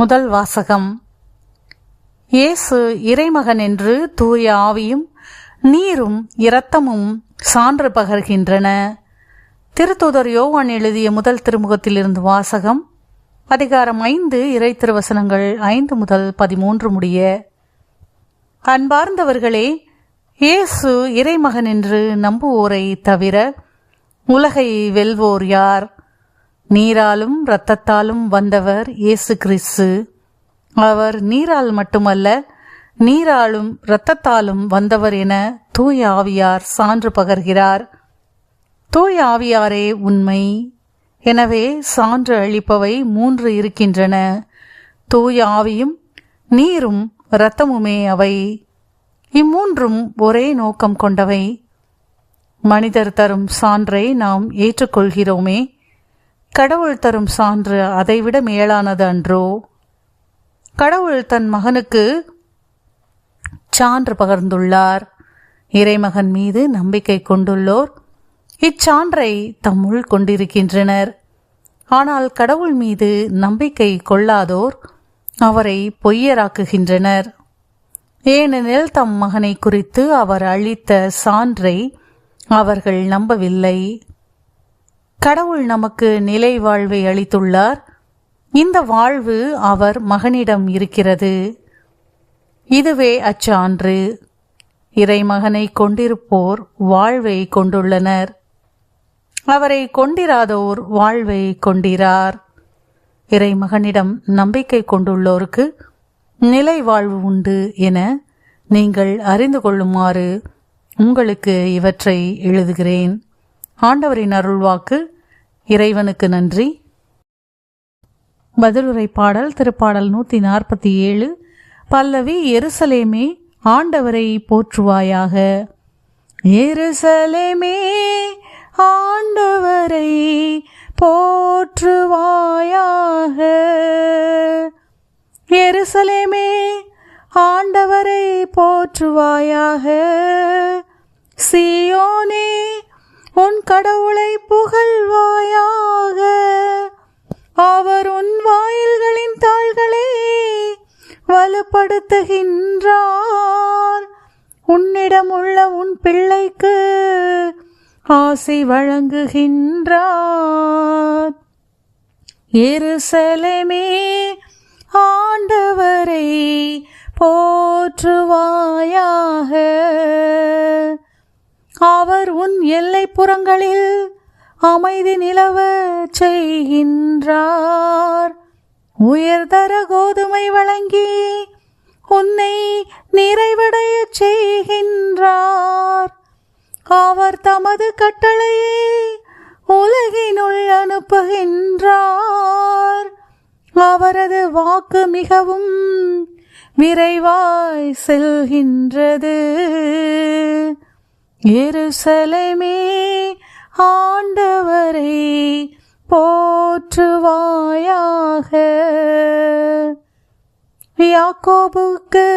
முதல் வாசகம். இயேசு இறைமகன் என்று தூய ஆவியும் நீரும் இரத்தமும் சான்று பகர்கின்றன. திருத்தூதர் யோவான் எழுதிய முதல் திருமுகத்திலிருந்து வாசகம். அதிகாரம் 5, இறை திருவசனங்கள் 5 முதல் 13 முடிய. அன்பார்ந்தவர்களே, இயேசு இறைமகன் என்று நம்புவோரை தவிர உலகை வெல்வோர் யார்? நீராலும் இரத்தத்தாலும் வந்தவர் இயேசு கிறிஸ்து. அவர் நீரால் மட்டுமல்ல, நீராலும் இரத்தத்தாலும் வந்தவர் என தூய ஆவியார் சான்று பகர்கிறார். தூய ஆவியாரே உண்மை. எனவே சான்று அளிப்பவை 3 இருக்கின்றன. தூய ஆவியும் நீரும் இரத்தமுமே அவை. இம்மூன்றும் ஒரே நோக்கம் கொண்டவை. மனிதர் தரும் சான்றை நாம் ஏற்றுக்கொள்கிறோமே, கடவுள் தரும் சான்று அதைவிட மேலானது அன்றோ? கடவுள் தன் மகனுக்கு சான்று பகர்ந்துள்ளார். இறைமகன் மீது நம்பிக்கை கொண்டுள்ளோர் இச்சான்றை தம்முள் கொண்டிருக்கின்றனர். ஆனால் கடவுள் மீது நம்பிக்கை கொள்ளாதோர் அவரை பொய்யராக்குகின்றனர். ஏனெனில் தம் மகனை குறித்து அவர் அளித்த சான்றை அவர்கள் நம்பவில்லை. கடவுள் நமக்கு நிலை வாழ்வை அளித்துள்ளார். இந்த வாழ்வு அவர் மகனிடம் இருக்கிறது. இதுவே அச்சான்று. இறைமகனை கொண்டிருப்போர் வாழ்வை கொண்டுள்ளனர். அவரை கொண்டிராதோர் வாழ்வை கொண்டிரார். இறைமகனிடம் நம்பிக்கை கொண்டுள்ளோருக்கு நிலை வாழ்வு உண்டு என நீங்கள் அறிந்து கொள்ளுமாறு உங்களுக்கு இவற்றை எழுதுகிறேன். ஆண்டவரின் அருள்வாக்கு. இறைவனுக்கு நன்றி. பதிலுரை பாடல். திருப்பாடல் 147. பல்லவி. எருசலேமே ஆண்டவரை போற்றுவாயாக. எருசலேமே ஆண்டவரை போற்றுவாயாக. எருசலேமே ஆண்டவரை போற்றுவாயாக. சீயோனே உன் கடவுளை புகழ்வாயாக. அவர் உன் வாயில்களின் தாள்களை வலுப்படுத்துகின்றார். உன்னிடம் உள்ள உன் பிள்ளைக்கு ஆசி வழங்குகின்றார். எருசலேமே ஆண்டவரை போற்றுவாயாக. அவர் உன் எல்லைப்புறங்களில் அமைதி நிலவ செய்கின்றார். உயர்தர கோதுமை வழங்கி உன்னை நிறைவடைய செய்கின்றார். அவர் தமது கட்டளையை உலகினுள் அனுப்புகின்றார். அவரது வாக்கு மிகவும் விரைவாய் செல்கின்றது. எருசலேமே ஆண்டவரை போற்றுவாயாக. யாக்கோபுக்கு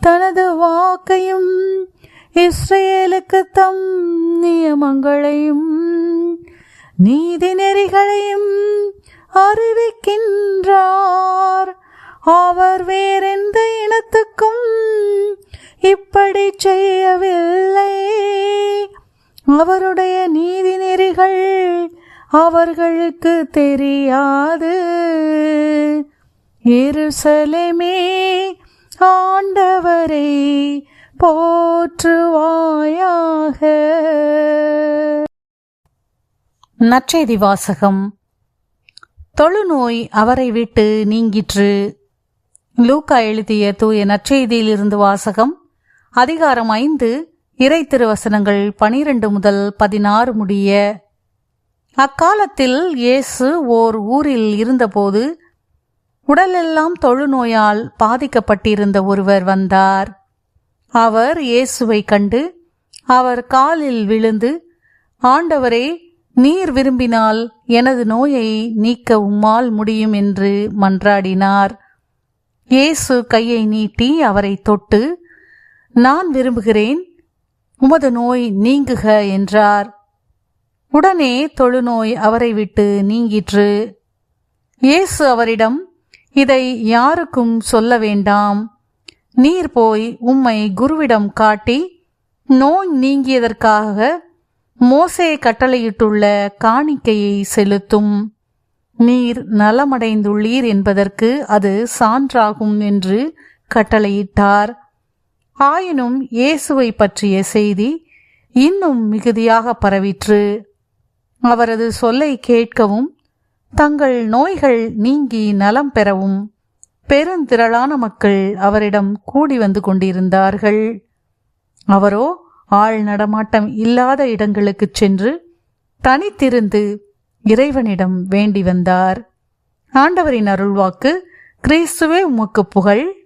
தனது வாக்கையும் இஸ்ரேலுக்கு தம் நியமங்களையும் நீதி நெறிகளையும் அறிவிக்கின்றார். அவர் வேறெந்த இனத்துக்கும் இப்படி செய்யவில்லை. அவருடைய நீதி நெறிகள் அவர்களுக்கு தெரியாது. எருசலேமே ஆண்டவரை போற்றுவாயாக. நற்செய்தி வாசகம். தொழுநோய் அவரை விட்டு நீங்கிற்று. லூக்கா எழுதிய தூய நற்செய்தியிலிருந்து வாசகம். அதிகாரம் 5, இறை திருவசனங்கள் 12 முதல் 16 முடிய. அக்காலத்தில் இயேசு ஓர் ஊரில் இருந்தபோது உடலெல்லாம் தொழுநோயால் பாதிக்கப்பட்டிருந்த ஒருவர் வந்தார். அவர் இயேசுவை கண்டு அவர் காலில் விழுந்து, ஆண்டவரே, நீர் விரும்பினால் எனது நோயை நீக்க உம்மால் முடியும் என்று மன்றாடினார். இயேசு கையை நீட்டி அவரை தொட்டு, நான் விரும்புகிறேன், உமது நோய் நீங்குக என்றார். உடனே தொழுநோய் அவரை விட்டு நீங்கிற்று. இயேசு அவரிடம், இதை யாருக்கும் சொல்ல வேண்டாம். நீர் போய் உம்மை குருவிடம் காட்டி நோய் நீங்கியதற்காக மோசே கட்டளையிட்டுள்ள காணிக்கையை செலுத்தும். நீர் நலமடைந்துள்ளீர் என்பதற்கு அது சான்றாகும் என்று கட்டளையிட்டார். ஆயினும் இயேசுவை பற்றிய செய்தி இன்னும் மிகுதியாக பரவிற்று. அவரது சொல்லை கேட்கவும் தங்கள் நோய்கள் நீங்கி நலம் பெறவும் பெருந்திரளான மக்கள் அவரிடம் கூடி வந்து கொண்டிருந்தார்கள். அவரோ ஆள் நடமாட்டம் இல்லாத இடங்களுக்கு சென்று தனித்திருந்து இறைவனிடம் வேண்டி வந்தார். ஆண்டவரின் அருள்வாக்கு. கிறிஸ்துவே உமக்கு புகழ்.